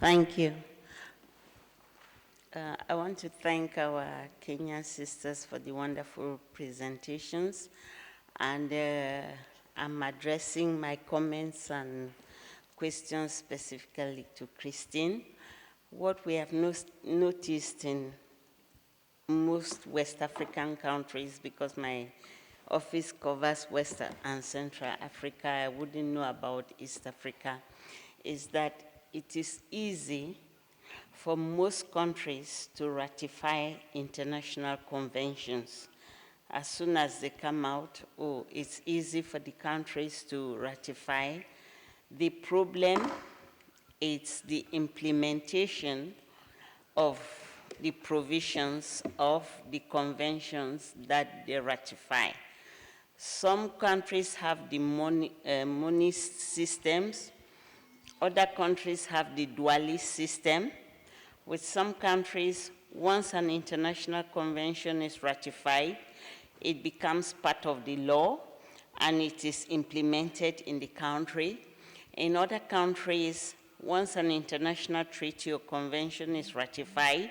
Thank you. I want to thank our Kenyan sisters for the wonderful presentations, and I'm addressing my comments and questions specifically to Christine. What we have noticed in most West African countries, because my office covers West and Central Africa, I wouldn't know about East Africa, is that it is easy for most countries to ratify international conventions. As soon as they come out, it's easy for the countries to ratify. The problem is the implementation of the provisions of the conventions that they ratify. Some countries have the monist systems. Other countries have the dualist system. With some countries, once an international convention is ratified, it becomes part of the law and it is implemented in the country. In other countries, once an international treaty or convention is ratified,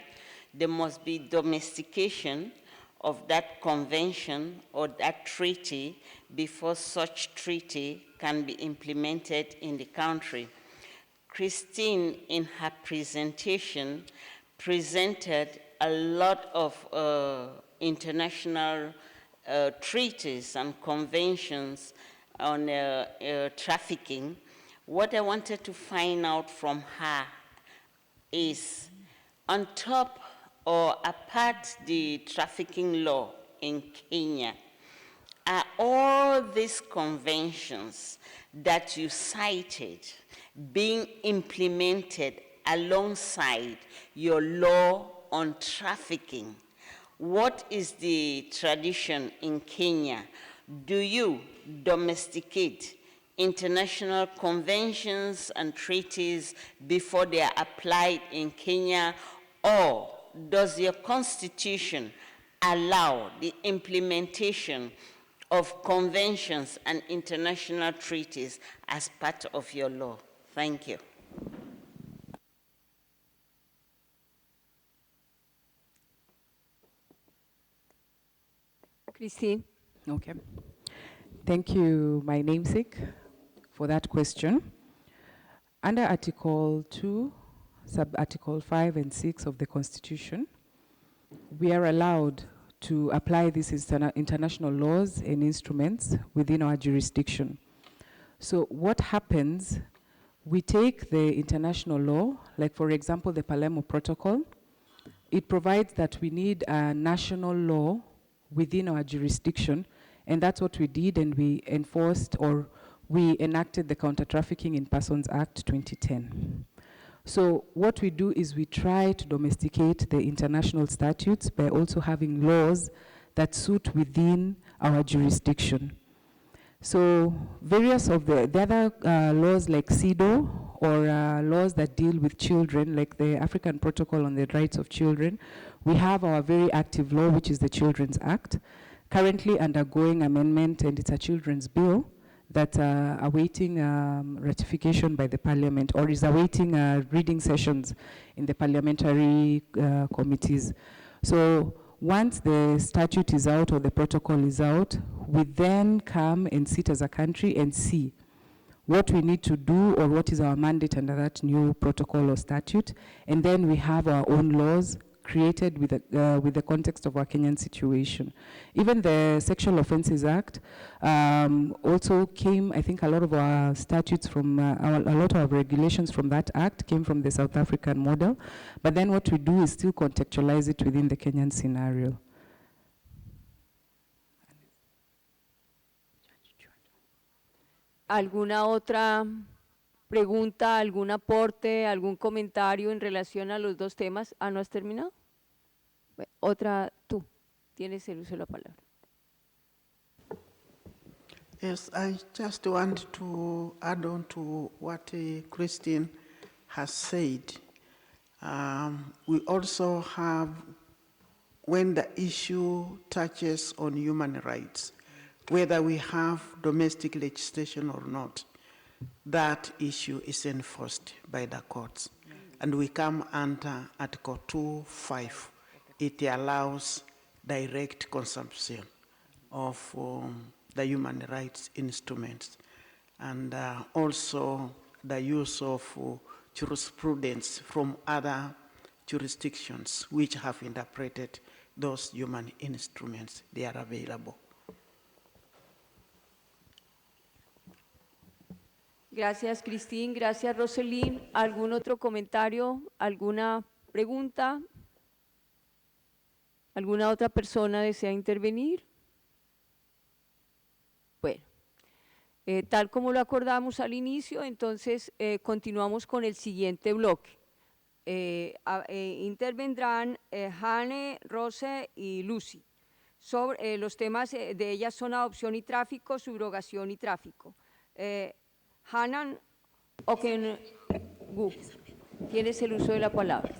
there must be domestication of that convention or that treaty before such treaty can be implemented in the country. Christine, in her presentation, presented a lot of international treaties and conventions on trafficking. What I wanted to find out from her is, on top or apart the trafficking law in Kenya, are all these conventions that you cited being implemented alongside your law on trafficking? What is the tradition in Kenya? Do you domesticate international conventions and treaties before they are applied in Kenya, or does your constitution allow the implementation of conventions and international treaties as part of your law? Thank you. Christine. Okay. Thank you, my namesake, for that question. Under Article 2, Sub-Article 5 and 6 of the Constitution, we are allowed to apply these international laws and instruments within our jurisdiction. So what happens, we take the international law, like for example, the Palermo Protocol. It provides that we need a national law within our jurisdiction, and that's what we did, and we enforced, or we enacted the Counter-Trafficking in Persons Act 2010. So what we do is we try to domesticate the international statutes by also having laws that suit within our jurisdiction. So various of the other laws like CEDAW, or laws that deal with children, like the African Protocol on the Rights of Children, we have our very active law, which is the Children's Act, currently undergoing amendment, and it's a children's bill that awaiting ratification by the Parliament, or is awaiting reading sessions in the parliamentary committees. So once the statute is out or the protocol is out, we then come and sit as a country and see what we need to do or what is our mandate under that new protocol or statute, and then we have our own laws created with the context of our Kenyan situation. Even the Sexual Offences Act also came, I think a lot of our statutes from, a lot of our regulations from that act came from the South African model, but then what we do is still contextualize it within the Kenyan scenario. ¿Alguna otra pregunta, algún aporte, algún comentario en relación a los dos temas? ¿No has terminado? Otra, tú, tienes el uso de la palabra. Yes, I just want to add on to what Christine has said. We also have, when the issue touches on human rights, whether we have domestic legislation or not, that issue is enforced by the courts. and we come under Article 2.5. It allows direct consumption of the human rights instruments, and also the use of jurisprudence from other jurisdictions which have interpreted those human instruments. They are available. Gracias, Cristín. Gracias, Roselín. ¿Algún otro comentario? ¿Alguna pregunta? ¿Alguna otra persona desea intervenir? Bueno, tal como lo acordamos al inicio, entonces continuamos con el siguiente bloque. Intervendrán Jane, Rose y Lucy. Sobre, los temas de ellas son adopción y tráfico, subrogación y tráfico. Hanan Okengu, tienes el uso de la palabra.